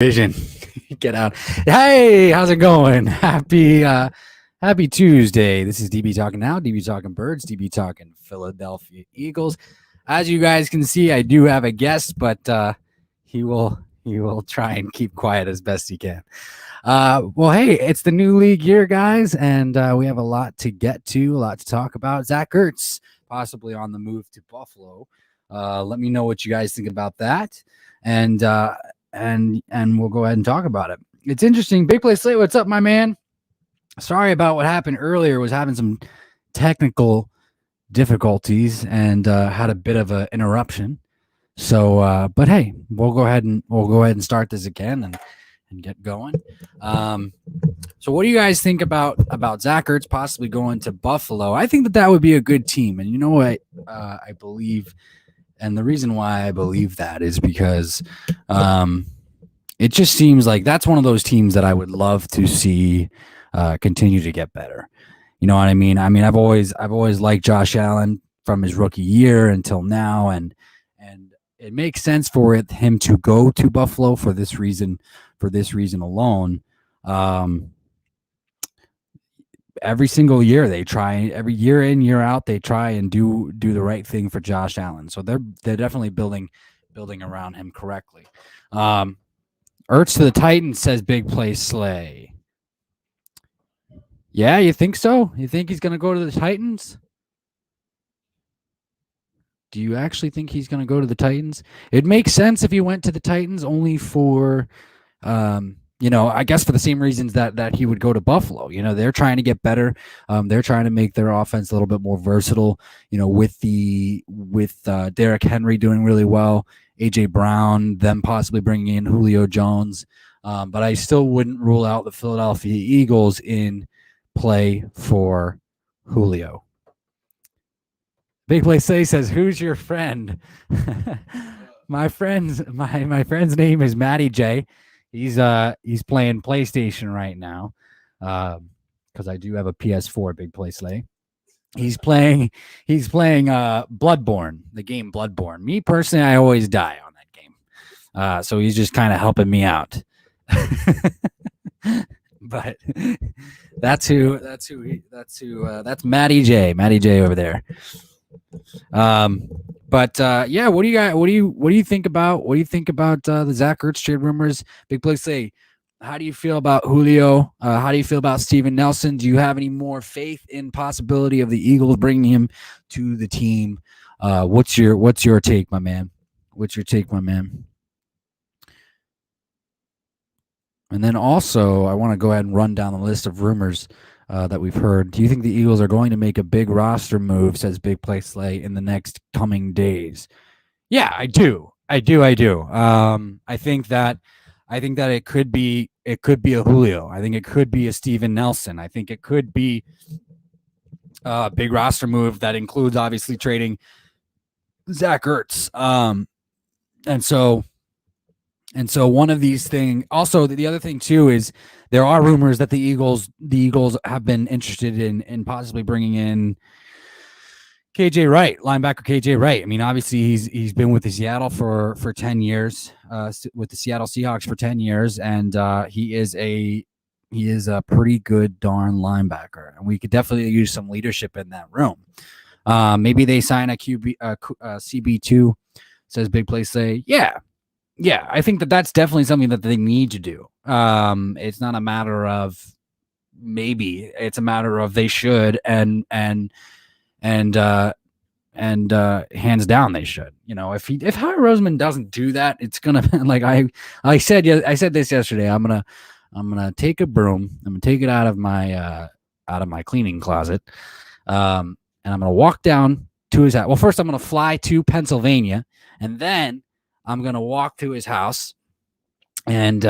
Vision. Get out. Hey, how's it going? Happy Tuesday. This is DB Talking Now, DB Talking Birds, DB Talking Philadelphia Eagles. As you guys can see, I do have a guest, but he will try and keep quiet as best he can. Well, hey, it's the new league year, guys, and we have a lot to get to, a lot to talk about. Zach Ertz possibly on the move to Buffalo. Let me know what you guys think about that, and we'll go ahead and talk about it. It's interesting. Big Play Slate, what's up, my man? Sorry about what happened earlier. Was having some technical difficulties and had a bit of an interruption. So, but hey, we'll go ahead and start this again and get going. So what do you guys think about Zach Ertz possibly going to Buffalo? I think that would be a good team. And you know what I believe, and the reason why I believe that is because it just seems like that's one of those teams that I would love to see continue to get better. You know what I mean? I've always liked Josh Allen from his rookie year until now, and it makes sense for him to go to Buffalo for this reason alone. Every single year they try, every year in, year out, they try and do the right thing for Josh Allen. So they're definitely building around him correctly. Ertz to the Titans, says Big Play Slay. Yeah, you think so? You think he's going to go to the Titans? Do you actually think he's going to go to the Titans? It makes sense if he went to the Titans only for, I guess for the same reasons that he would go to Buffalo. You know, they're trying to get better. They're trying to make their offense a little bit more versatile. You know, with Derrick Henry doing really well, AJ Brown, them possibly bringing in Julio Jones. But I still wouldn't rule out the Philadelphia Eagles in play for Julio. Big Play Say says, "Who's your friend?" my friend's name is Matty J. He's playing PlayStation right now, because I do have a PS4. Big Play Slay. He's playing Bloodborne, the game Bloodborne. Me personally, I always die on that game, so he's just kind of helping me out. But that's Matty J over there. Yeah, what do you think about the Zach Ertz trade rumors? Big Play Say, how do you feel about Julio? How do you feel about Steven Nelson? Do you have any more faith in possibility of the Eagles bringing him to the team? What's your take, my man? And then also, I want to go ahead and run down the list of rumors that we've heard. Do you think the Eagles are going to make a big roster move, says Big Play Slay, in the next coming days? Yeah, I do. I think that it could be a Julio. I think it could be a Steven Nelson. I think it could be a big roster move that includes obviously trading Zach Ertz. And so one of these things, also the other thing too, is there are rumors that the Eagles have been interested in possibly bringing in KJ Wright, linebacker KJ Wright. I mean, obviously he's been with the Seattle for 10 years, with the Seattle Seahawks for 10 years, and he is a pretty good darn linebacker, and we could definitely use some leadership in that room. Maybe they sign a CB2, says Big Play Say. Yeah, I think that's definitely something that they need to do. It's not a matter of maybe; it's a matter of they should, and hands down they should. You know, if Howie Roseman doesn't do that, it's gonna like I said this yesterday. I'm gonna take a broom. I'm gonna take it out of my cleaning closet, and I'm gonna walk down to his house. Well, first I'm gonna fly to Pennsylvania, and then I'm going to walk to his house and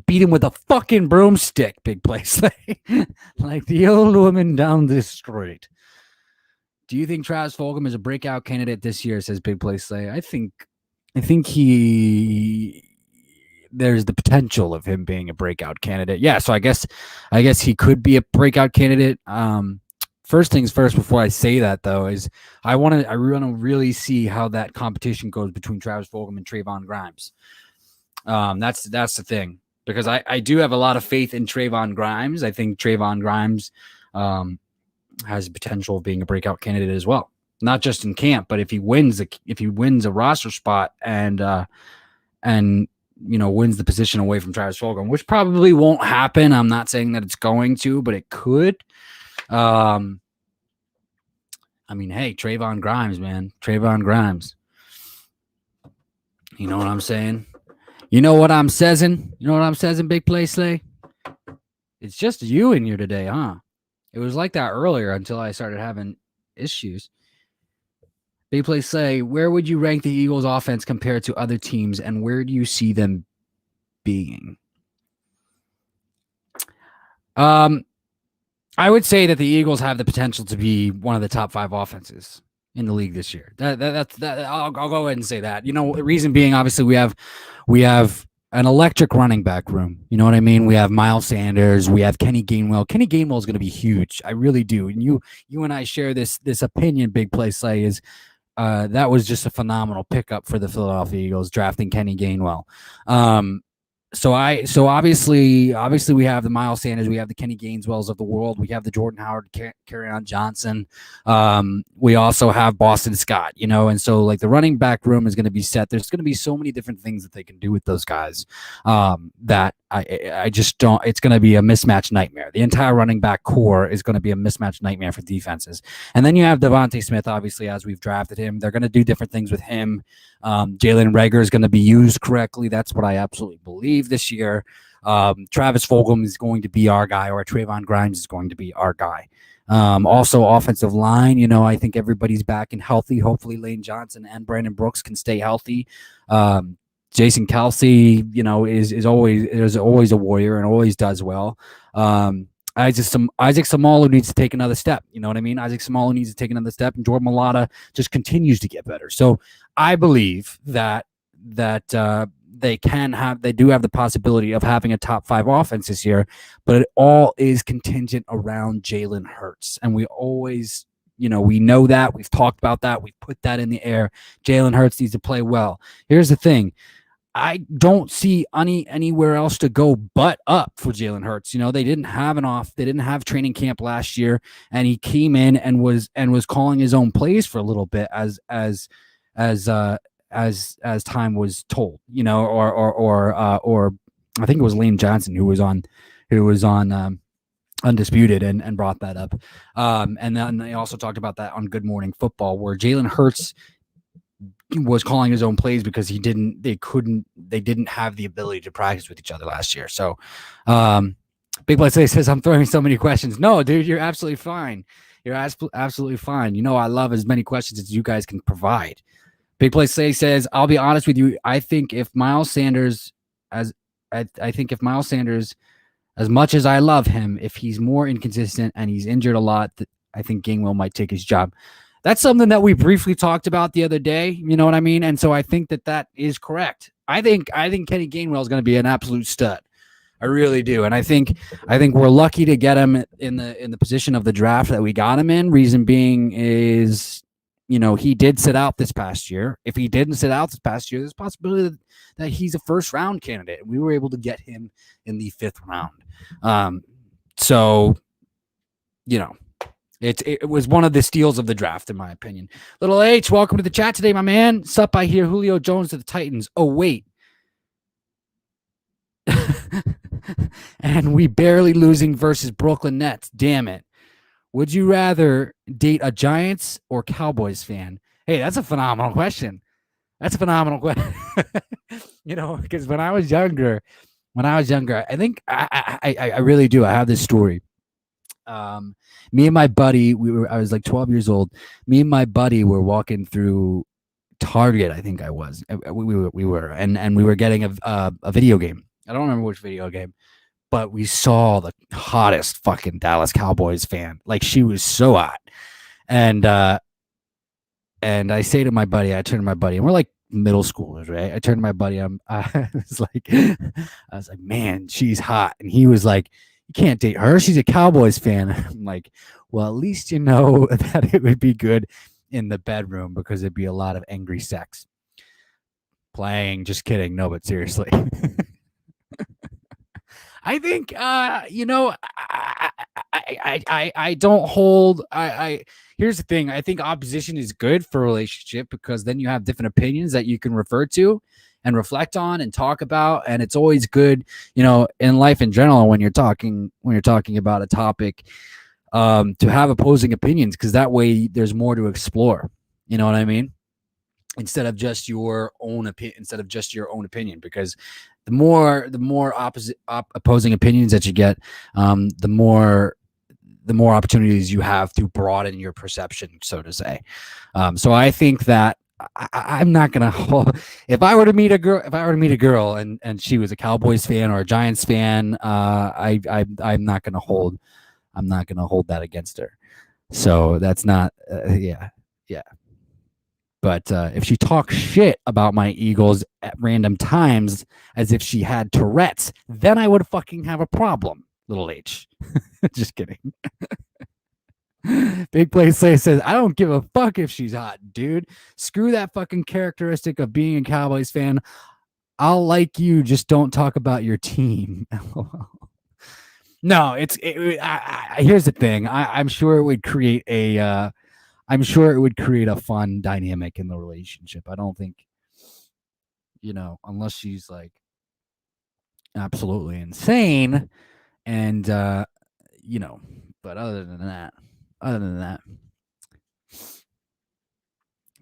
beat him with a fucking broomstick, Big Play Slay, like the old woman down the street. Do you think Travis Fulgham is a breakout candidate this year, says Big Play Slay? I think there's the potential of him being a breakout candidate. Yeah, so I guess he could be a breakout candidate. First things first, before I say that, though, is I want to really see how that competition goes between Travis Fulgham and Trayvon Grimes. That's the thing, because I do have a lot of faith in Trayvon Grimes. I think Trayvon Grimes has the potential of being a breakout candidate as well. Not just in camp, but if he wins a roster spot and wins the position away from Travis Fulgham, which probably won't happen. I'm not saying that it's going to, but it could. I mean, hey, Trayvon Grimes, man. Trayvon Grimes. You know what I'm saying? You know what I'm saying? You know what I'm saying, Big Play Slay? It's just you in here today, huh? It was like that earlier until I started having issues. Big Play Slay, where would you rank the Eagles offense compared to other teams, and where do you see them being? I would say that the Eagles have the potential to be one of the top 5 offenses in the league this year. That's I'll go ahead and say that. The reason being, obviously, we have an electric running back room. You know what I mean? We have Miles Sanders. We have Kenny Gainwell. Kenny Gainwell is going to be huge. I really do. And you and I share this opinion. Big Play Slay is that was just a phenomenal pickup for the Philadelphia Eagles, drafting Kenny Gainwell. So obviously we have the Miles Sanders, we have the Kenny Gaineswells of the world, we have the Jordan Howard, Kerryon Johnson. We also have Boston Scott, and so like the running back room is going to be set. There's going to be so many different things that they can do with those guys that I just don't. It's going to be a mismatch nightmare. The entire running back core is going to be a mismatch nightmare for defenses. And then you have Devontae Smith, obviously, as we've drafted him. They're going to do different things with him. Jalen Reagor is going to be used correctly. That's what I absolutely believe this year. Travis Fulgham is going to be our guy, or Trayvon Grimes is going to be our guy. Also, offensive line, I think everybody's back and healthy. Hopefully, Lane Johnson and Brandon Brooks can stay healthy. Jason Kelsey, is always a warrior and always does well. Isaac Samalu needs to take another step. You know what I mean? Isaac Samalu needs to take another step, and Jordan Mailata just continues to get better. So I believe that they do have the possibility of having a top 5 offense this year, but it all is contingent around Jalen Hurts. And we always, we know that. We've talked about that. We've put that in the air. Jalen Hurts needs to play well. Here's the thing. I don't see anywhere else to go but up for Jalen Hurts. They didn't have training camp last year, and he came in and was calling his own plays for a little bit as time was told, or I think it was Lane Johnson who was on Undisputed and brought that up. And then they also talked about that on Good Morning Football, where Jalen Hurts was calling his own plays because they didn't have the ability to practice with each other last year. So Big Blitz says, I'm throwing so many questions. No, dude, you're absolutely fine. You're absolutely fine. I love as many questions as you guys can provide. Big Play says, I'll be honest with you. I think if Miles Sanders, as much as I love him, if he's more inconsistent and he's injured a lot, I think Gainwell might take his job. That's something that we briefly talked about the other day. You know what I mean? And so I think that is correct. I think Kenny Gainwell is going to be an absolute stud. I really do. And I think we're lucky to get him in the position of the draft that we got him in. Reason being is, he did sit out this past year. If he didn't sit out this past year, there's a possibility that he's a first round candidate. We were able to get him in the 5th round. So, it was one of the steals of the draft, in my opinion. Little H, welcome to the chat today, my man. Sup, I hear Julio Jones to the Titans. Oh, wait. And we barely losing versus Brooklyn Nets. Damn it. Would you rather date a Giants or Cowboys fan? Hey, that's a phenomenal question. Because when I was younger, I think I really do. I have this story. Me and my buddy, I was like 12 years old. Me and my buddy were walking through Target. I think I was. We were, and we were getting a video game. I don't remember which video game, but we saw the hottest fucking Dallas Cowboys fan. Like, she was so hot, and I say to my buddy, I turn to my buddy, and we're like middle schoolers, right? I turned to my buddy. I was like, man, she's hot, and he was like, you can't date her. She's a Cowboys fan. I'm like, well, at least you know that it would be good in the bedroom because it'd be a lot of angry sex. playing. Just kidding. No, but seriously. I think I don't hold I here's the thing. I think opposition is good for a relationship because then you have different opinions that you can refer to and reflect on and talk about. And it's always good, in life in general when you're talking about a topic, to have opposing opinions, because that way there's more to explore. You know what I mean? Instead of just your own opinion, because the more opposing opinions that you get, the more opportunities you have to broaden your perception, so to say. So I think that I'm not gonna if I were to meet a girl and she was a Cowboys fan or a Giants fan, I'm not gonna hold that against her. So that's not yeah. But if she talks shit about my Eagles at random times as if she had Tourette's, then I would fucking have a problem, little H. Just kidding. Big Play Slay says, I don't give a fuck if she's hot, dude. Screw that fucking characteristic of being a Cowboys fan. I'll like you, just don't talk about your team. No, here's the thing. I'm sure it would create a fun dynamic in the relationship. I don't think, unless she's like absolutely insane and, but other than that,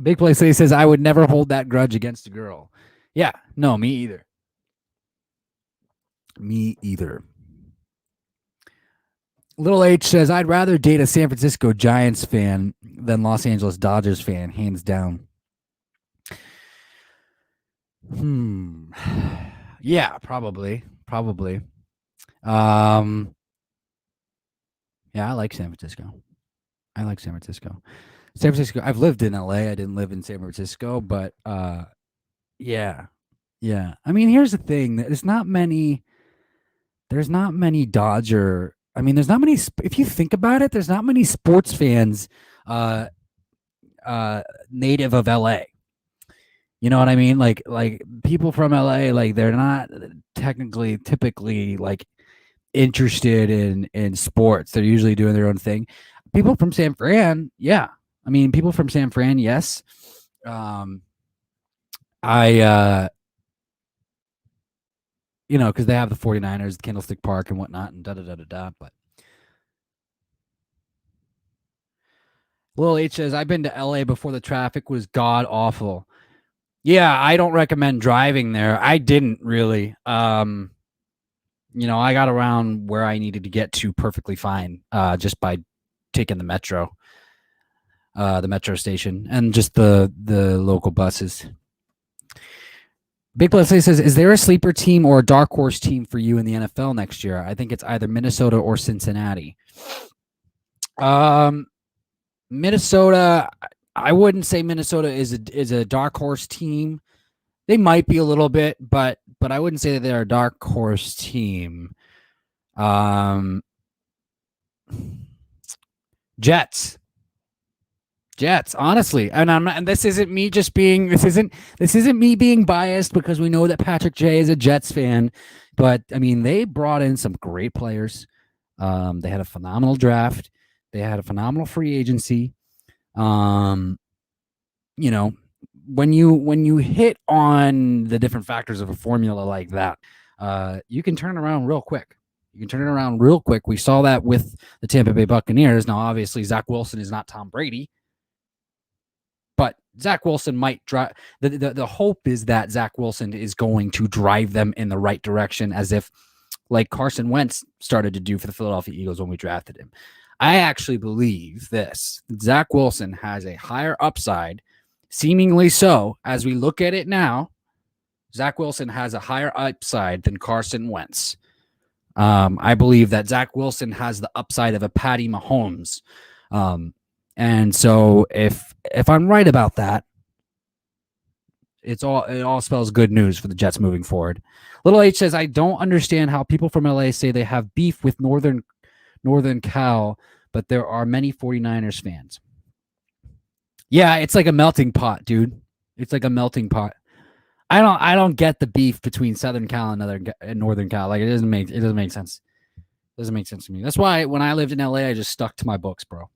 Big Play says, I would never hold that grudge against a girl. Yeah, no, me either. Little H says, I'd rather date a San Francisco Giants fan than Los Angeles Dodgers fan, hands down. Yeah, probably. Yeah, I like San Francisco. San Francisco, I've lived in LA. I didn't live in San Francisco, but yeah. I mean, here's the thing. There's not many Dodger. I mean, there's not many, if you think about it, there's not many sports fans native of LA. You know what I mean? Like people from LA, like they're not typically like interested in sports. They're usually doing their own thing. People from San Fran, yeah. I mean, people from San Fran, yes. Because they have the 49ers, Candlestick Park and whatnot, and da-da-da-da-da. But Lil H says, I've been to LA before. The traffic was god awful. Yeah, I don't recommend driving there. I didn't really. I got around where I needed to get to perfectly fine, just by taking the metro station, and just the local buses. Big Plus says, is there a sleeper team or a dark horse team for you in the NFL next year? I think it's either Minnesota or Cincinnati. Minnesota, I wouldn't say Minnesota is a dark horse team. They might be a little bit, but I wouldn't say that they're a dark horse team. Jets, honestly, and this isn't me being biased, because we know that Patrick J is a Jets fan, but I mean, they brought in some great players. They had a phenomenal draft. They had a phenomenal free agency. When you hit on the different factors of a formula like that, you can turn it around real quick. We saw that with the Tampa Bay Buccaneers. Now, obviously, Zach Wilson is not Tom Brady, but Zach Wilson might drive. The hope is that Zach Wilson is going to drive them in the right direction, as if like Carson Wentz started to do for the Philadelphia Eagles when we drafted him. I actually believe this. Zach Wilson has a higher upside, seemingly so, as we look at it now. Zach Wilson has a higher upside than Carson Wentz. I believe that Zach Wilson has the upside of a Patty Mahomes. And so if I'm right about that, it all spells good news for the Jets moving forward. Little H says, I don't understand how people from LA say they have beef with Northern Cal, but there are many 49ers fans. Yeah, it's like a melting pot, dude. It's like a melting pot. I don't get the beef between Southern Cal and Northern Cal. Like it doesn't make sense. It doesn't make sense to me. That's why when I lived in LA, I just stuck to my books, bro.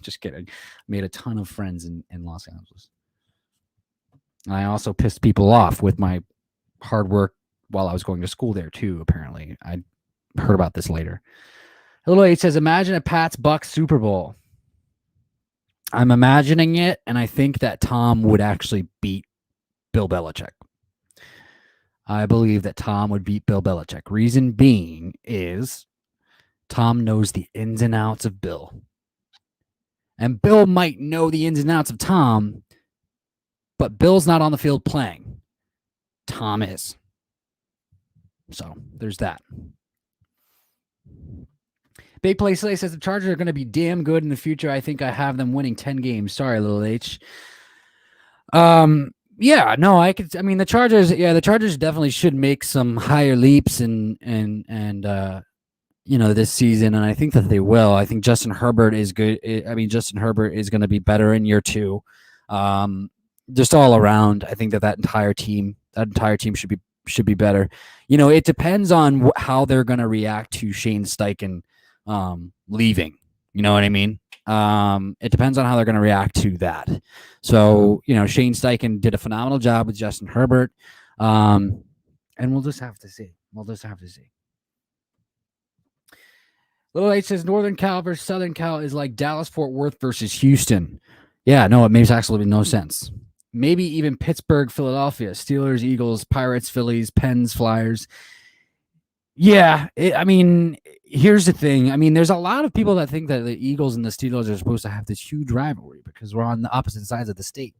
Just kidding. Made a ton of friends in Los Angeles. And I also pissed people off with my hard work while I was going to school there too. Apparently, I heard about this later. Little H says, "Imagine a Pats Bucks Super Bowl." I'm imagining it, and I think that Tom would actually beat Bill Belichick. I believe that Tom would beat Bill Belichick. Reason being is Tom knows the ins and outs of Bill. And Bill might know the ins and outs of Tom, but Bill's not on the field playing. Tom is. So there's that. Big Play Slay says the Chargers are going to be damn good in the future. I think I have them winning 10 games. Sorry, little H. Yeah, no, I could. I mean, the Chargers definitely should make some higher leaps and this season, and I think that they will. I think Justin Herbert is good. I mean, Justin Herbert is going to be better in year 2. Just all around, I think that entire team should be better. It depends on how they're going to react to Shane Steichen leaving. You know what I mean? It depends on how they're going to react to that. So, Shane Steichen did a phenomenal job with Justin Herbert. And we'll just have to see. Little H says Northern Cal versus Southern Cal is like Dallas-Fort Worth versus Houston. Yeah, no, it makes absolutely no sense. Maybe even Pittsburgh, Philadelphia, Steelers, Eagles, Pirates, Phillies, Pens, Flyers. Yeah, here's the thing. I mean, there's a lot of people that think that the Eagles and the Steelers are supposed to have this huge rivalry because we're on the opposite sides of the state.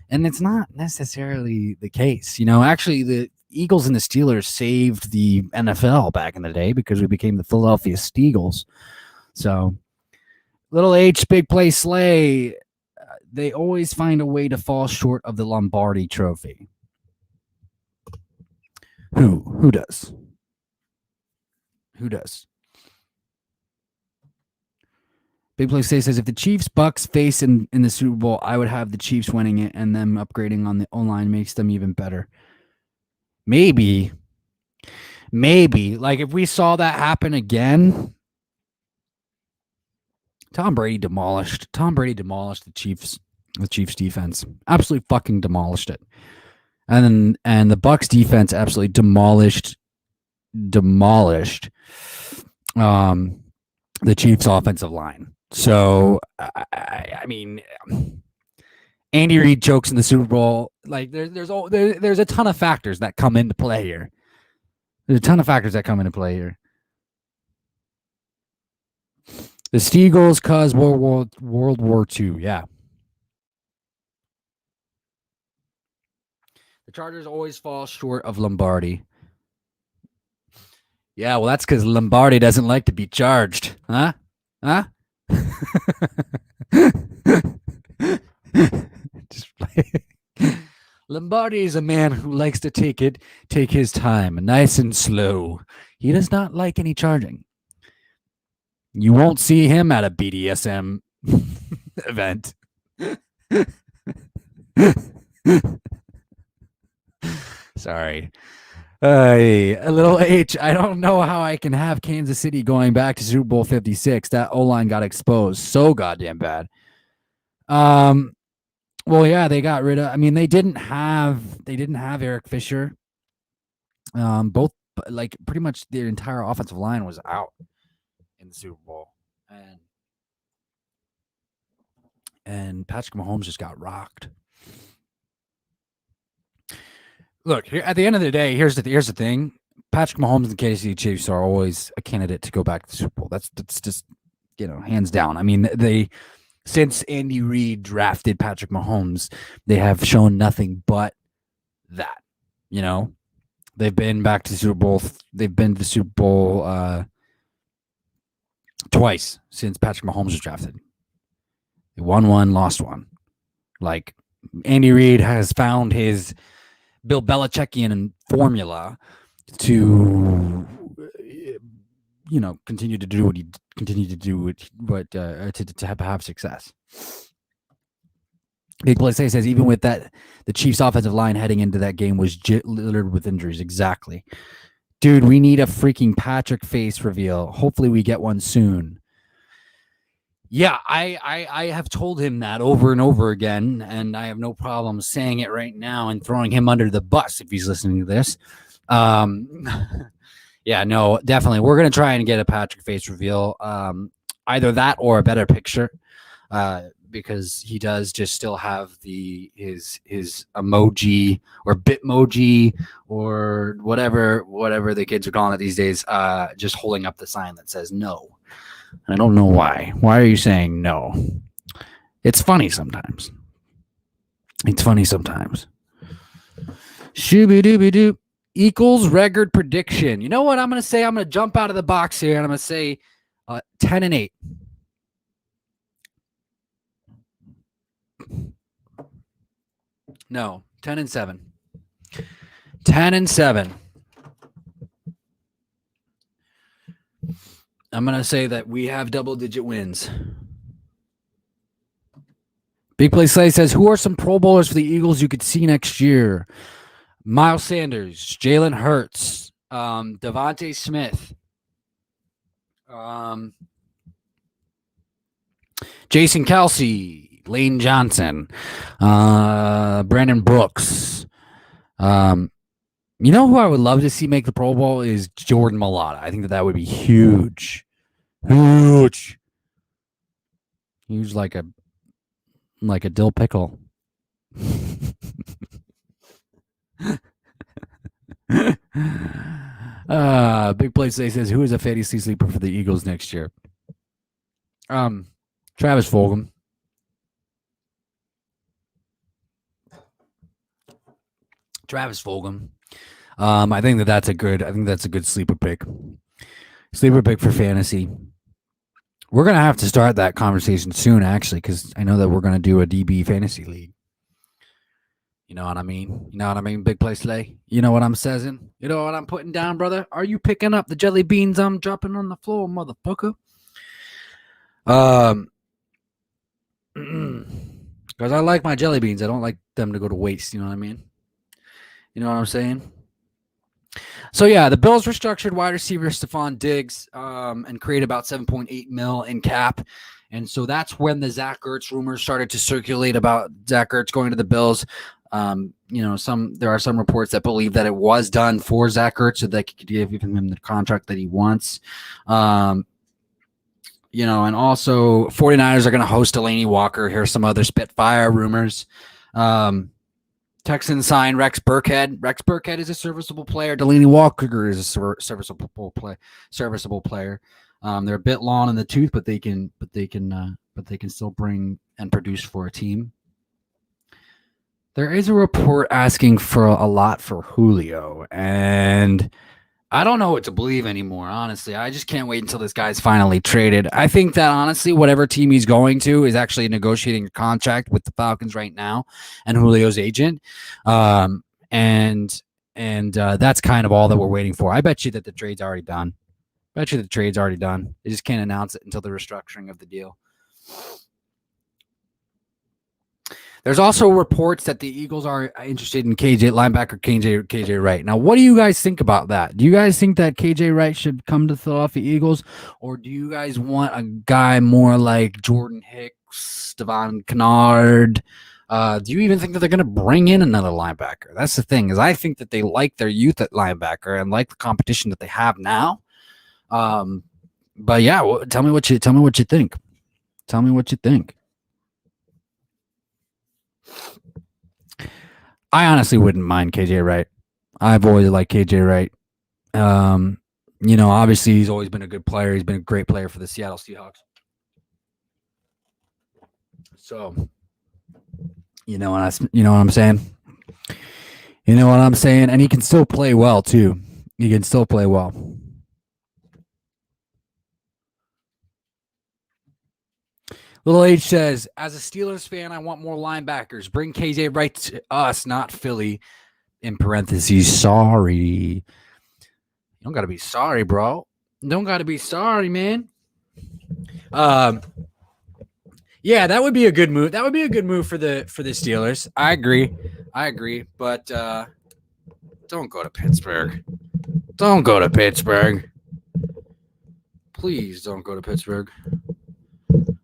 And it's not necessarily the case. Actually, the Eagles and the Steelers saved the NFL back in the day because we became the Philadelphia Steagles. So, little H, Big Play Slay, they always find a way to fall short of the Lombardi Trophy. Who does? Who does? Big Play Slay says, if the Chiefs Bucks face in the Super Bowl, I would have the Chiefs winning it, and them upgrading on the O-line makes them even better. Maybe. Like if we saw that happen again, Tom Brady demolished the Chiefs defense. Absolutely fucking demolished it. And the Bucks defense absolutely demolished the Chiefs offensive line. So I mean, Andy Reid chokes in the Super Bowl. Like there's a ton of factors that come into play here. The Steagles caused World War II. Yeah. The Chargers always fall short of Lombardi. Yeah, well, that's because Lombardi doesn't like to be charged. Huh? Lombardi is a man who likes to take his time, nice and slow. He does not like any charging. You won't see him at a BDSM event. Sorry. A little H, I don't know how I can have Kansas City going back to Super Bowl 56. That O-line got exposed so goddamn bad. Well, yeah, they got rid of. I mean, they didn't have Eric Fisher. Both like pretty much their entire offensive line was out in the Super Bowl, and Patrick Mahomes just got rocked. Look, here, at the end of the day, here's the thing. Patrick Mahomes and the Kansas City Chiefs are always a candidate to go back to the Super Bowl. That's just hands down. I mean, since Andy Reid drafted Patrick Mahomes, they have shown nothing but that. They've been back to the Super Bowl. They've been to the Super Bowl twice since Patrick Mahomes was drafted. They won one, lost one. Like Andy Reid has found his Bill Belichickian formula to continue to do what he continued to do, to have success. Big Play says even with that, the Chiefs' offensive line heading into that game was littered with injuries. Exactly, dude. We need a freaking Patrick face reveal. Hopefully, we get one soon. Yeah, I have told him that over and over again, and I have no problem saying it right now and throwing him under the bus if he's listening to this. Yeah, no, definitely. We're gonna try and get a Patrick face reveal. Either that or a better picture. Because he does just still have his emoji or bitmoji or whatever the kids are calling it these days, just holding up the sign that says no. And I don't know why. Why are you saying no? It's funny sometimes. Shooby-dooby-doo. Equals record prediction. You know what I'm going to say? I'm going to jump out of the box here, and I'm going to say 10-8. No, 10-7. 10-7. I'm going to say that we have double-digit wins. Big Play Slay says, who are some Pro Bowlers for the Eagles you could see next year? Miles Sanders, Jalen Hurts, Devontae Smith, Jason Kelce, Lane Johnson, Brandon Brooks. You know who I would love to see make the Pro Bowl is Jordan Mailata. I think that would be huge. Huge like a dill pickle. Big Play says, who is a fantasy sleeper for the Eagles next year? Travis Fulgham. I think that's a good sleeper pick. Sleeper pick for fantasy. We're gonna have to start that conversation soon, actually, because I know that we're gonna do a DB fantasy league. You know what I mean? Big Play Slay. You know what I'm saying? You know what I'm putting down, brother? Are you picking up the jelly beans I'm dropping on the floor, motherfucker? Because I like my jelly beans. I don't like them to go to waste. You know what I mean? You know what I'm saying? So, yeah, the Bills restructured wide receiver Stephon Diggs and created about $7.8 million in cap. And so that's when the Zach Ertz rumors started to circulate about Zach Ertz going to the Bills. There are some reports that believe that it was done for Zach Ertz so they could give him the contract that he wants. And also 49ers are going to host Delaney Walker. Here's some other Spitfire rumors. Texans sign Rex Burkhead. Rex Burkhead is a serviceable player. Delaney Walker is a serviceable player. They're a bit long in the tooth, but they can still bring and produce for a team. There is a report asking for a lot for Julio, and I don't know what to believe anymore, honestly. I just can't wait until this guy's finally traded. I think that, honestly, whatever team he's going to is actually negotiating a contract with the Falcons right now and Julio's agent. And that's kind of all that we're waiting for. I bet you that the trade's already done. They just can't announce it until the restructuring of the deal. There's also reports that the Eagles are interested in linebacker KJ Wright. Now, what do you guys think about that? Do you guys think that KJ Wright should come to the Philadelphia Eagles, or do you guys want a guy more like Jordan Hicks, Devon Kennard? Do you even think that they're going to bring in another linebacker? That's the thing, is I think that they like their youth at linebacker and like the competition that they have now. But yeah, tell me what you think. Tell me what you think. I honestly wouldn't mind KJ Wright. I've always liked KJ Wright. Obviously he's always been a good player. He's been a great player for the Seattle Seahawks. So, you know what I'm saying? You know what I'm saying? And he can still play well too. Little H says, as a Steelers fan, I want more linebackers. Bring KJ Wright to us, not Philly. In parentheses, sorry. You don't got to be sorry, bro. Don't got to be sorry, man. Yeah, that would be a good move. That would be a good move for the Steelers. I agree. But don't go to Pittsburgh. Don't go to Pittsburgh. Please don't go to Pittsburgh.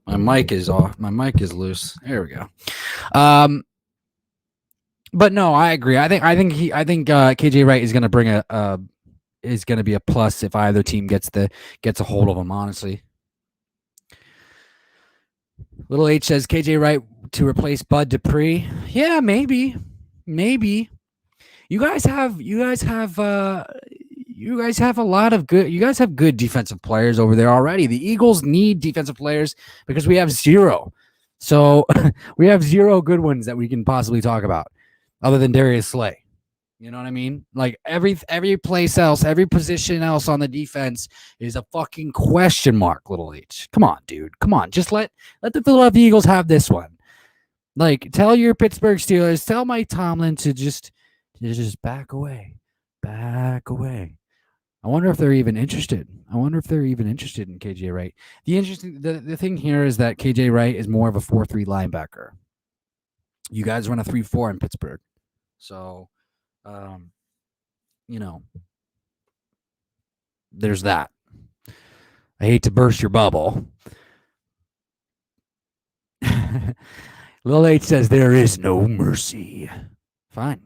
My mic is off. My mic is loose. There we go. But no, I agree. I think KJ Wright is going to bring is going to be a plus if either team gets a hold of him. Honestly, Little H says KJ Wright to replace Bud Dupree. Yeah, maybe. You guys have a lot of good. You guys have good defensive players over there already. The Eagles need defensive players because we have zero. So we have zero good ones that we can possibly talk about, other than Darius Slay. You know what I mean? Like every place else, every position else on the defense is a fucking question mark, Little H. Come on, dude. Come on. Just let the Philadelphia Eagles have this one. Like, tell your Pittsburgh Steelers, tell Mike Tomlin to just back away. Back away. I wonder if they're even interested. in KJ Wright. The thing here is that KJ Wright is more of a 4-3 linebacker. You guys run a 3-4 in Pittsburgh. So there's that. I hate to burst your bubble. Lil H says there is no mercy. Fine.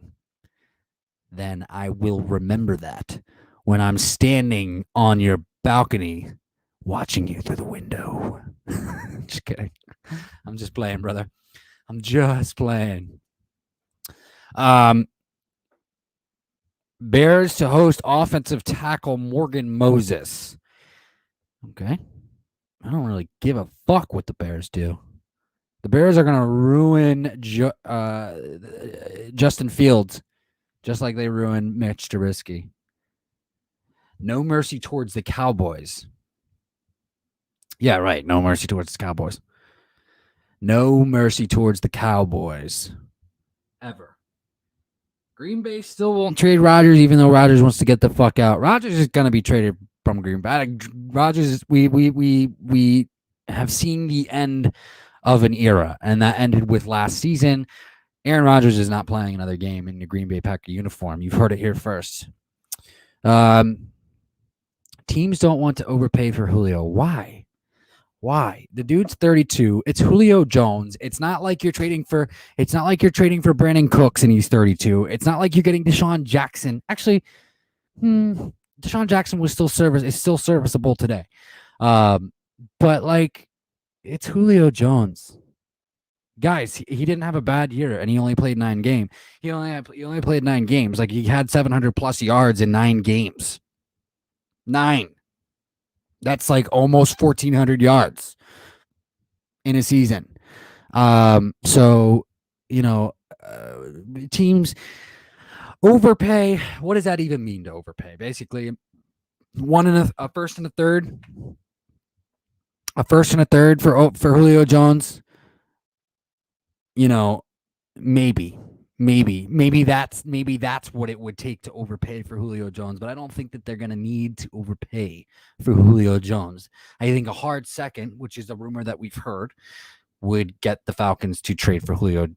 Then I will remember that when I'm standing on your balcony watching you through the window. Just kidding. I'm just playing, brother. I'm just playing. Bears to host offensive tackle Morgan Moses. Okay. I don't really give a fuck what the Bears do. The Bears are going to ruin Justin Fields, just like they ruined Mitch Trubisky. No mercy towards the Cowboys. Yeah, right. No mercy towards the Cowboys. No mercy towards the Cowboys. Ever. Green Bay still won't trade Rodgers, even though Rodgers wants to get the fuck out. Rodgers is going to be traded from Green Bay. Rodgers, we have seen the end of an era, and that ended with last season. Aaron Rodgers is not playing another game in the Green Bay Packer uniform. You've heard it here first. Teams don't want to overpay for Julio. Why? The dude's 32. It's Julio Jones. It's not like you're trading for Brandon Cooks and he's 32. It's not like you're getting Deshaun Jackson. Actually, Deshaun Jackson is still serviceable today. But like, it's Julio Jones. Guys, he didn't have a bad year, and he only played 9 games. He only played 9 games. Like, he had 700 plus yards in 9 games. 9. That's like almost 1,400 yards in a season. So, teams overpay. What does that even mean to overpay? Basically, a first and a third for Julio Jones. Maybe that's what it would take to overpay for Julio Jones, but I don't think that they're going to need to overpay for Julio Jones. I think a hard second, which is a rumor that we've heard, would get the Falcons to trade Julio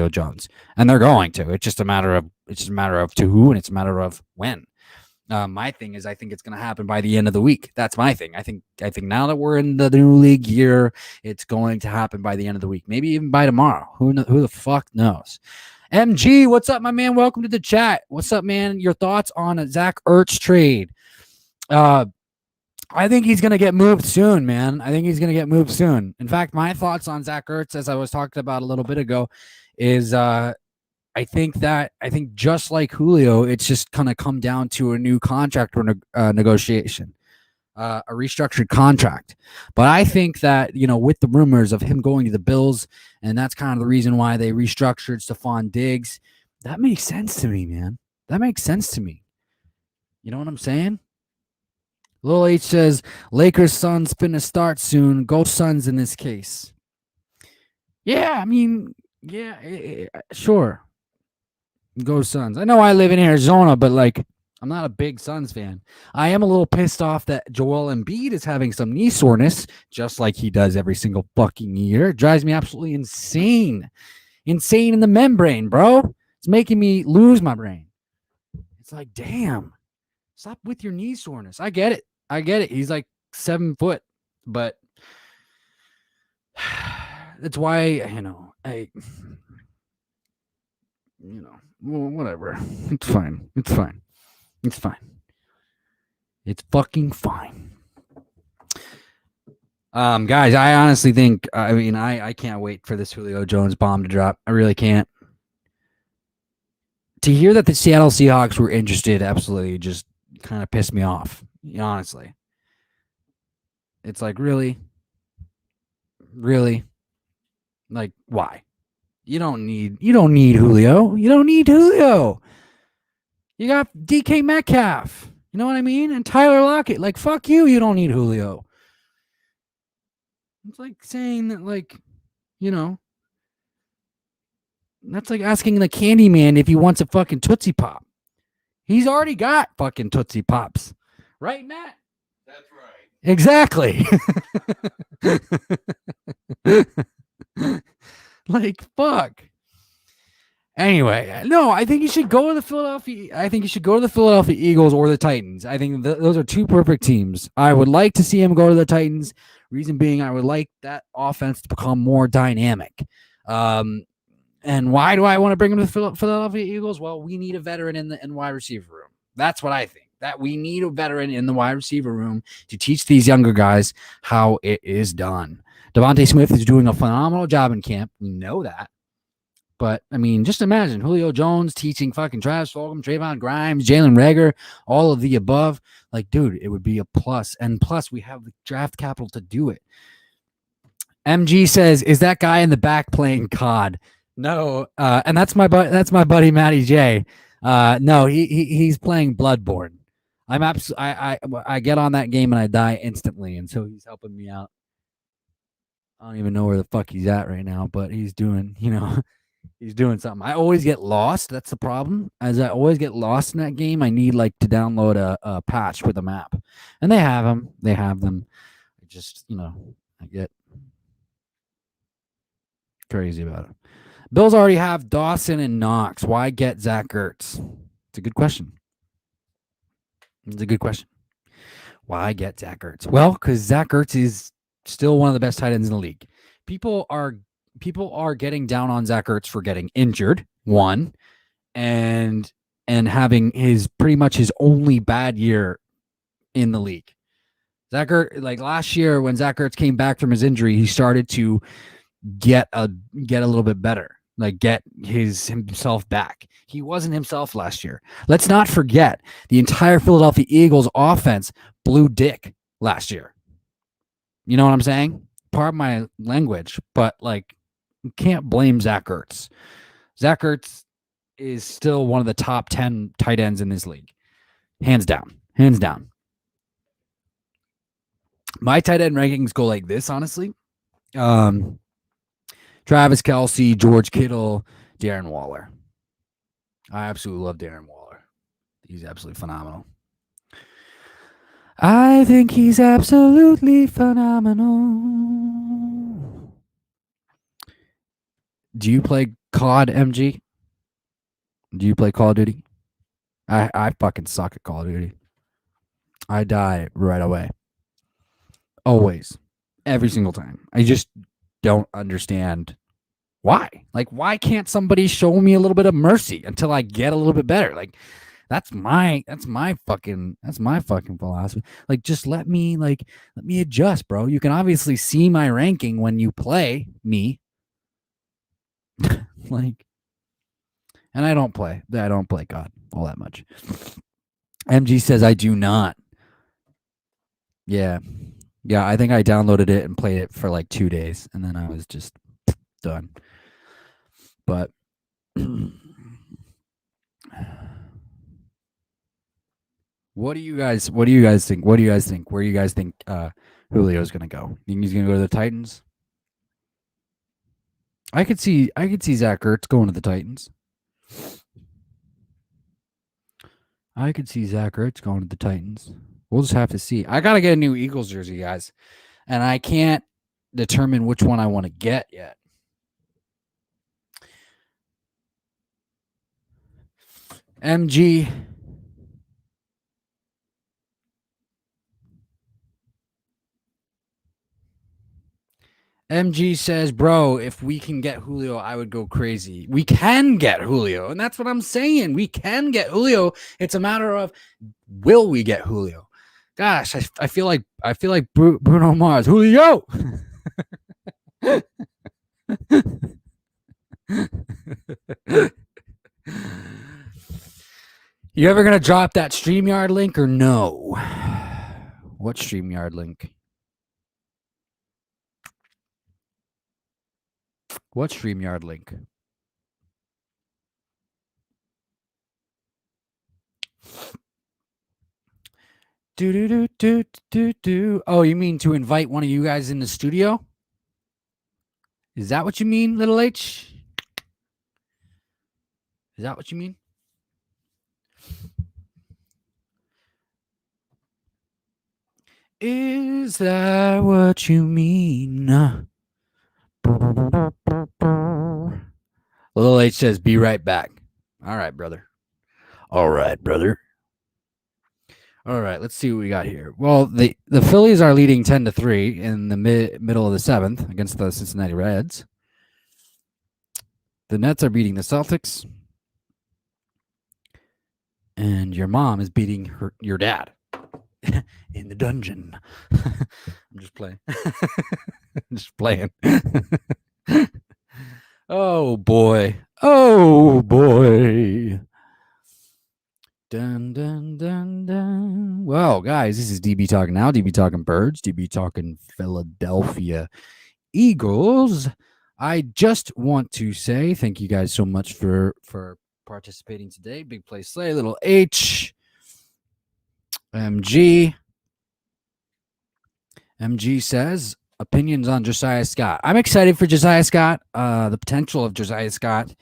Jones, and they're going to. It's just a matter of to who, and it's a matter of when. My thing is, I think it's going to happen by the end of the week. That's my thing. I think now that we're in the new league year, it's going to happen by the end of the week. Maybe even by tomorrow. Who the fuck knows? MG, what's up, my man? Welcome to the chat. What's up, man? Your thoughts on a Zach Ertz trade? I think he's going to get moved soon, man. In fact, my thoughts on Zach Ertz, as I was talking about a little bit ago, is I think just like Julio, it's just going to come down to a new contract or negotiation, a restructured contract. But I think that, with the rumors of him going to the Bills, and that's kind of the reason why they restructured Stephon Diggs, that makes sense to me, man. That makes sense to me. You know what I'm saying? Lil H says, Lakers Suns finna start soon. Go Suns in this case. Yeah, I mean, sure. Go Suns. I know I live in Arizona, but like, I'm not a big Suns fan. I am a little pissed off that Joel Embiid is having some knee soreness, just like he does every single fucking year. It drives me absolutely insane. Insane in the membrane, bro. It's making me lose my brain. It's like, damn, stop with your knee soreness. I get it. I get it. He's like 7 foot, but that's why, whatever. It's fine. It's fine. It's fine. It's fucking fine. Guys, I honestly think, I can't wait for this Julio Jones bomb to drop. I really can't. To hear that the Seattle Seahawks were interested absolutely just kind of pissed me off, honestly. It's like, really? Really? Like, why? You don't need Julio. You don't need Julio. You got DK Metcalf. You know what I mean? And Tyler Lockett. Like, fuck you. You don't need Julio. It's like saying that, like, that's like asking the Candyman if he wants a fucking Tootsie Pop. He's already got fucking Tootsie Pops. Right, Matt? That's right. Exactly. Like, fuck. Anyway, no, I think you should go to the Philadelphia. I think you should go to the Philadelphia Eagles or the Titans. I think those are two perfect teams. I would like to see him go to the Titans. Reason being, I would like that offense to become more dynamic. And why do I want to bring him to the Philadelphia Eagles? Well, we need a veteran in the wide receiver room. That's what I think. That we need a veteran in the wide receiver room to teach these younger guys how it is done. Devontae Smith is doing a phenomenal job in camp. We know that. But, I mean, just imagine Julio Jones teaching fucking Travis Fulgham, Trayvon Grimes, Jalen Reagor, all of the above. Like, dude, it would be a plus. And plus, we have the draft capital to do it. MG says, is that guy in the back playing COD? No, and that's my buddy Matty J. No, he's playing Bloodborne. I get on that game and I die instantly, and so he's helping me out. I don't even know where the fuck he's at right now, but he's doing, he's doing something. I always get lost. That's the problem. As I always get lost in that game, I need like to download a patch with a map, and they have them. They have them. I just, I get crazy about it. Bills already have Dawson and Knox. Why get Zach Ertz? It's a good question. It's a good question. Why get Zach Ertz? Well, because Zach Ertz is still one of the best tight ends in the league. People are getting down on Zach Ertz for getting injured, one, and having his pretty much his only bad year in the league. Zach Ertz, like last year when Zach Ertz came back from his injury, he started to get a little bit better. Like get himself back. He wasn't himself last year. Let's not forget the entire Philadelphia Eagles offense blew dick last year. You know what I'm saying? Pardon my language, but like you can't blame Zach Ertz. Zach Ertz is still one of the top 10 tight ends in this league. Hands down. Hands down. My tight end rankings go like this, honestly. Travis Kelce, George Kittle, Darren Waller. I absolutely love Darren Waller. He's absolutely phenomenal. I think he's absolutely phenomenal. Do you play COD, MG? Do you play Call of Duty? I fucking suck at Call of Duty. I die right away. Always. Every single time. I just don't understand why. Like, why can't somebody show me a little bit of mercy until I get a little bit better? Like, that's my fucking philosophy. Like, just let me adjust, bro. You can obviously see my ranking when you play me. Like, and I don't play God all that much. MG says I do not. Yeah. Yeah, I think I downloaded it and played it for like 2 days, and then I was just done. But what do you guys think? Where do you guys think Julio's gonna go? Think he's gonna go to the Titans? I could see Zach Ertz going to the Titans. I could see Zach Ertz going to the Titans. We'll just have to see. I got to get a new Eagles jersey, guys, and I can't determine which one I want to get yet. MG. MG says, bro, if we can get Julio, I would go crazy. We can get Julio, and that's what I'm saying. We can get Julio. It's a matter of, will we get Julio? Gosh, I feel like Bruno Mars. Julio. You ever gonna drop that StreamYard link or no? What StreamYard link? What StreamYard link? Do. Oh, you mean to invite one of you guys in the studio? Is that what you mean, little H? Is that what you mean? Is that what you mean? Little H says, be right back. All right, brother. All right, brother. All right, let's see what we got here. Well, the Phillies are leading 10-3 in the middle of the 7th against the Cincinnati Reds. The Nets are beating the Celtics. And your mom is beating your dad in the dungeon. I'm just playing. Just playing. Oh, boy. Oh, boy. Dun, dun, dun, dun. Well, guys, this is DB Talking Now, DB Talking Birds, DB Talking Philadelphia Eagles. I just want to say thank you guys so much for participating today. Big Play Slay, little H, MG. MG says, opinions on Josiah Scott. I'm excited for Josiah Scott, the potential of Josiah Scott.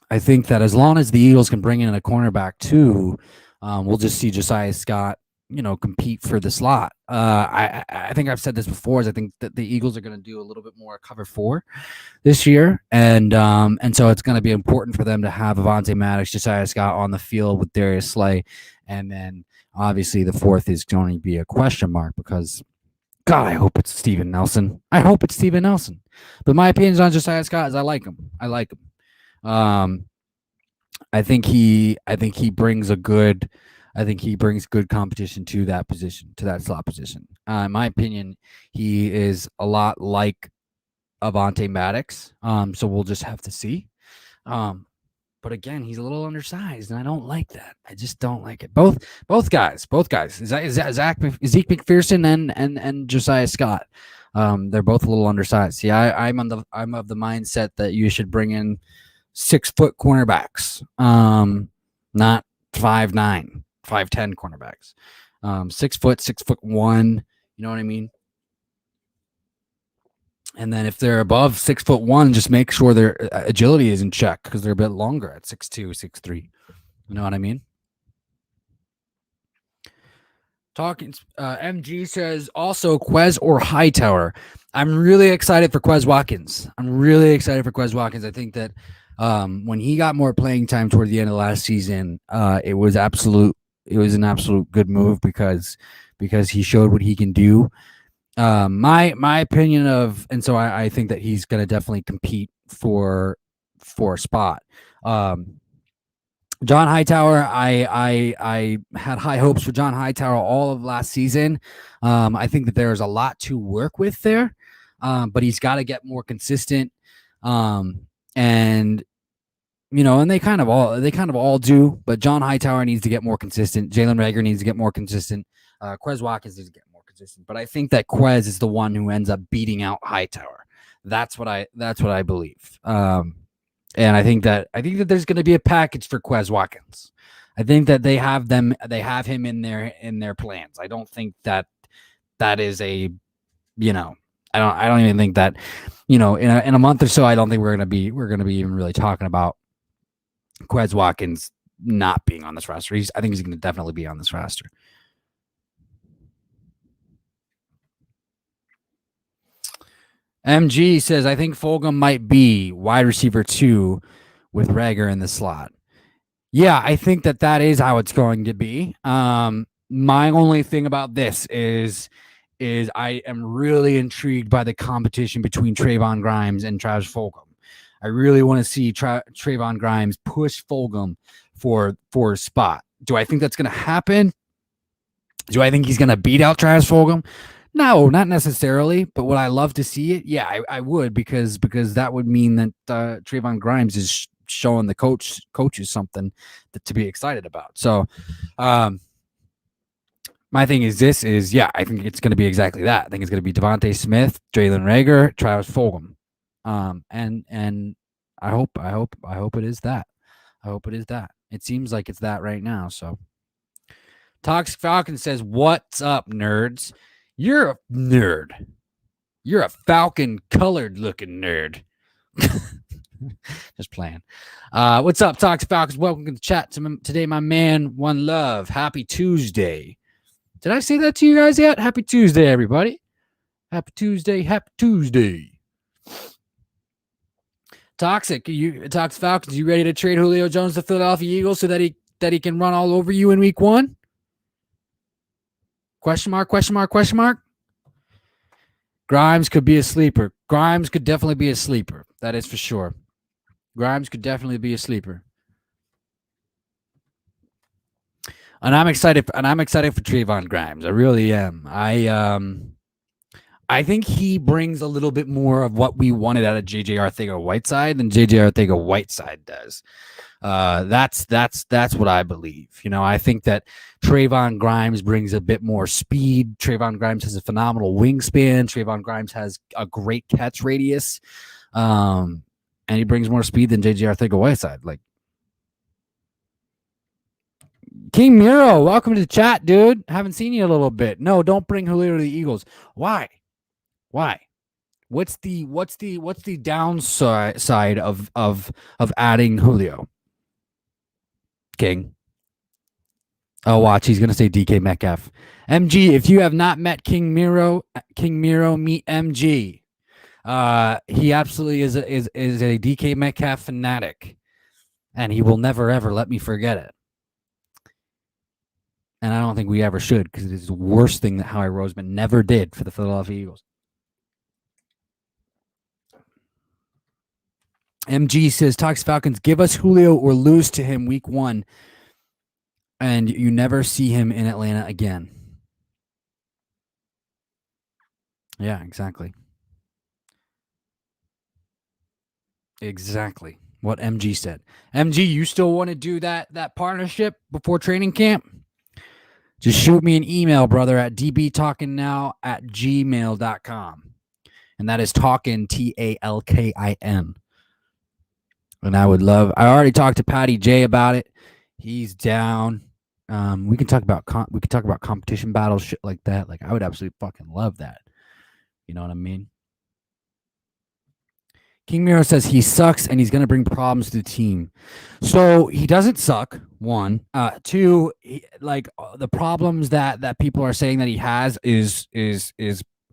I think that as long as the Eagles can bring in a cornerback too, we'll just see Josiah Scott, compete for the slot. I think I've said this before. Is I think that the Eagles are going to do a little bit more cover 4 this year, and so it's going to be important for them to have Avonte Maddox, Josiah Scott on the field with Darius Slay, and then obviously the fourth is going to be a question mark because, God, I hope it's Steven Nelson. But my opinions on Josiah Scott is I like him. I think he brings good competition to that position, to that slot position. In my opinion, he is a lot like Avonte Maddox. So we'll just have to see. But again, he's a little undersized, and I don't like that. I just don't like it. Both guys. Zeke McPherson and Josiah Scott. They're both a little undersized. See, I'm of the mindset that you should bring in 6-foot cornerbacks, not 5'9", 5'10" cornerbacks. 6 foot, 6'1". You know what I mean? And then if they're above 6'1", just make sure their agility is in check because they're a bit longer at 6'2", 6'3". You know what I mean? Talking, MG says also Quez or Hightower. I'm really excited for Quez Watkins. I think that when he got more playing time toward the end of last season, it was an absolute good move because he showed what he can do. My opinion of, and so I think that he's going to definitely compete for a spot. John Hightower, I had high hopes for John Hightower all of last season. I think that there's a lot to work with there, but he's got to get more consistent. And they kind of all do, but John Hightower needs to get more consistent. Jalen Reagor needs to get more consistent. Quez Watkins needs to get more consistent. But I think that Quez is the one who ends up beating out Hightower. That's what I believe. And I think that there's going to be a package for Quez Watkins. I think that they have him in their plans. I don't think that is a, I don't even think that, in a month or so, I don't think we're going to be even really talking about Quez Watkins not being on this roster. I think he's going to definitely be on this roster. MG says, I think Fulgham might be wide receiver 2 with Reagor in the slot. Yeah, I think that is how it's going to be. My only thing about this is I am really intrigued by the competition between Trayvon Grimes and Travis Fulgham. I really want to see Trayvon Grimes push Fulgham for a spot. Do I think that's going to happen? Do I think he's going to beat out Travis Fulgham? No, not necessarily. But would I love to see it? Yeah, I would because that would mean that Trayvon Grimes is showing the coaches something to be excited about. So, my thing is I think it's going to be exactly that. I think it's going to be Devontae Smith, Jalen Reagor, Travis Fulgham, and I hope it is that. I hope it is that. It seems like it's that right now. So, Toxic Falcon says, "What's up, nerds? You're a nerd. You're a Falcon colored looking nerd." Just playing. What's up, Toxic Falcons? Welcome to the chat today, my man. One love. Happy Tuesday. Did I say that to you guys yet? Happy Tuesday, everybody. Happy Tuesday. Happy Tuesday. Toxic Falcons, you ready to trade Julio Jones to Philadelphia Eagles so that he can run all over you in week 1? Question mark. Grimes could be a sleeper. Grimes could definitely be a sleeper. That is for sure. Grimes could definitely be a sleeper. And I'm excited for Trayvon Grimes. I really am. I think he brings a little bit more of what we wanted out of JJ Arcega-Whiteside than JJ Arcega-Whiteside does. That's what I believe. I think that Trayvon Grimes brings a bit more speed. Trayvon Grimes has a phenomenal wingspan. Trayvon Grimes has a great catch radius. And he brings more speed than JJ Arcega-Whiteside. Like, King Miro, welcome to the chat, dude. Haven't seen you in a little bit. No, don't bring Julio to the Eagles. Why? What's the downside of adding Julio? King. Oh, watch. He's gonna say DK Metcalf. MG, if you have not met King Miro, meet MG. He absolutely is a DK Metcalf fanatic, and he will never ever let me forget it. And I don't think we ever should, because it is the worst thing that Howie Roseman never did for the Philadelphia Eagles. MG says, Tox Falcons, give us Julio or lose to him week 1, and you never see him in Atlanta again. Yeah, exactly. Exactly what MG said. MG, you still want to do that partnership before training camp? Just shoot me an email, brother, at dbtalkinnow@gmail.com. And that is Talkin, Talkin. And I already talked to Patty J about it. He's down. We can talk about competition battles, shit like that. Like, I would absolutely fucking love that. You know what I mean? King Miro says he sucks and he's going to bring problems to the team. So he doesn't suck, 1. 2, the problems that people are saying that he has is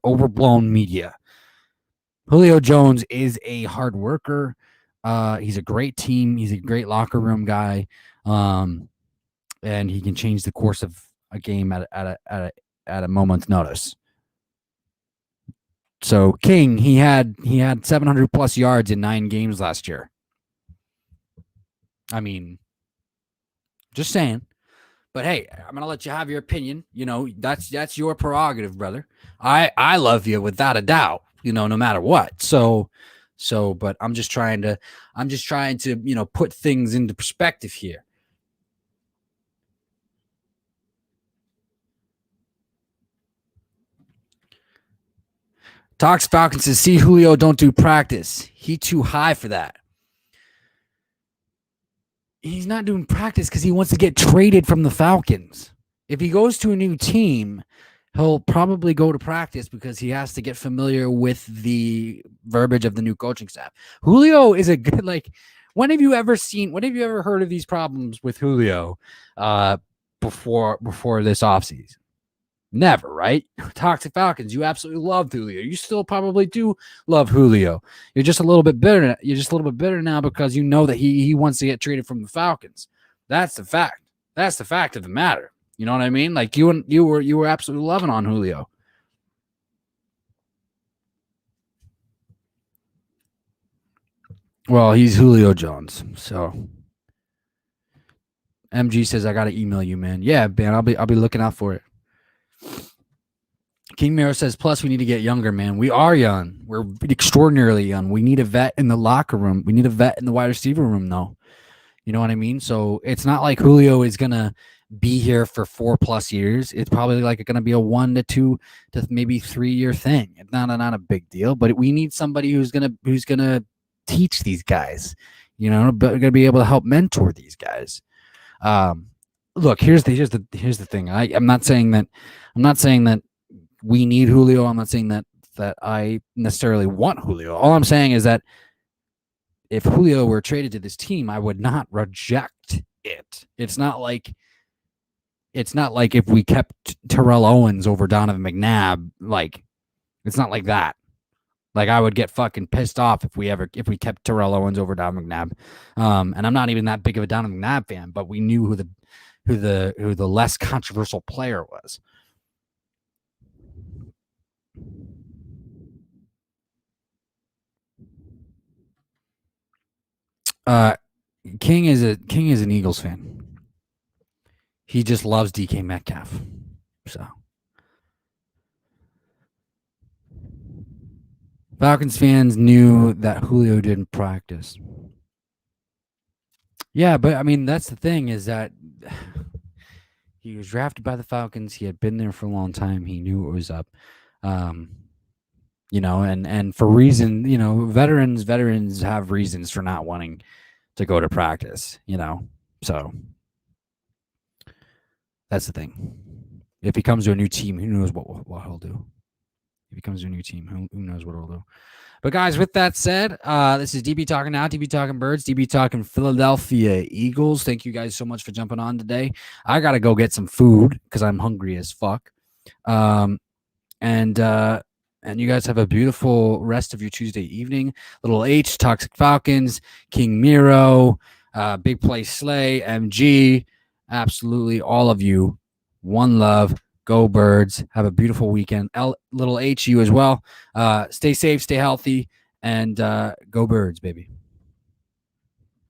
overblown media. Julio Jones is a hard worker. He's a great team. He's a great locker room guy. And he can change the course of a game at a moment's notice. So King, he had 700 plus yards in 9 games last year. I mean, just saying. But hey, I'm gonna let you have your opinion. That's your prerogative, brother. I love you without a doubt. No matter what. So, but I'm just trying to put things into perspective here. Tox Falcons says, see Julio don't do practice. He too high for that. He's not doing practice because he wants to get traded from the Falcons. If he goes to a new team, he'll probably go to practice because he has to get familiar with the verbiage of the new coaching staff. Julio is a good, When have you ever heard of these problems with Julio before this offseason? Never, right? Toxic Falcons, you absolutely love Julio. You still probably do love Julio. You're just a little bit bitter. You're just a little bit bitter now because you know that he wants to get traded from the Falcons. That's the fact. That's the fact of the matter. You know what I mean? Like you were absolutely loving on Julio. Well, he's Julio Jones. So MG says I gotta email you, man. Yeah, man, I'll be looking out for it. King Miro says, plus we need to get younger, man. We are young. We're extraordinarily young. We need a vet in the locker room. We need a vet in the wide receiver room, though. You know what I mean? So it's not like Julio is gonna be here for 4+ years. It's probably like going to be a 1 to 2 to maybe 3-year thing. It's not a big deal, but we need somebody who's gonna teach these guys. You know, but going to be able to help mentor these guys. Look, here's the thing. I'm not saying that we need Julio. I'm not saying that I necessarily want Julio. All I'm saying is that if Julio were traded to this team, I would not reject it. It's not like if we kept Terrell Owens over Donovan McNabb. Like, it's not like that. Like, I would get fucking pissed off if we kept Terrell Owens over Donovan McNabb. And I'm not even that big of a Donovan McNabb fan, but we knew who the less controversial player was. King is an Eagles fan. He just loves DK Metcalf. So Falcons fans knew that Julio didn't practice. Yeah, but I mean, that's the thing, is that he was drafted by the Falcons. He had been there for a long time. He knew it was up. You know, and for reason, you know, veterans have reasons for not wanting to go to practice, you know. So that's the thing. If he comes to a new team, who knows what he'll do. If he comes to a new team, who knows what he'll do. But guys, with that said, this is DB Talking Now, DB Talking Birds, DB Talking Philadelphia Eagles. Thank you guys so much for jumping on today. I got to go get some food because I'm hungry as fuck. And you guys have a beautiful rest of your Tuesday evening. Little H, Toxic Falcons, King Miro, Big Play Slay, MG, absolutely all of you. One love. Go Birds. Have a beautiful weekend. Little H, you as well. Stay safe, stay healthy, and go Birds, baby.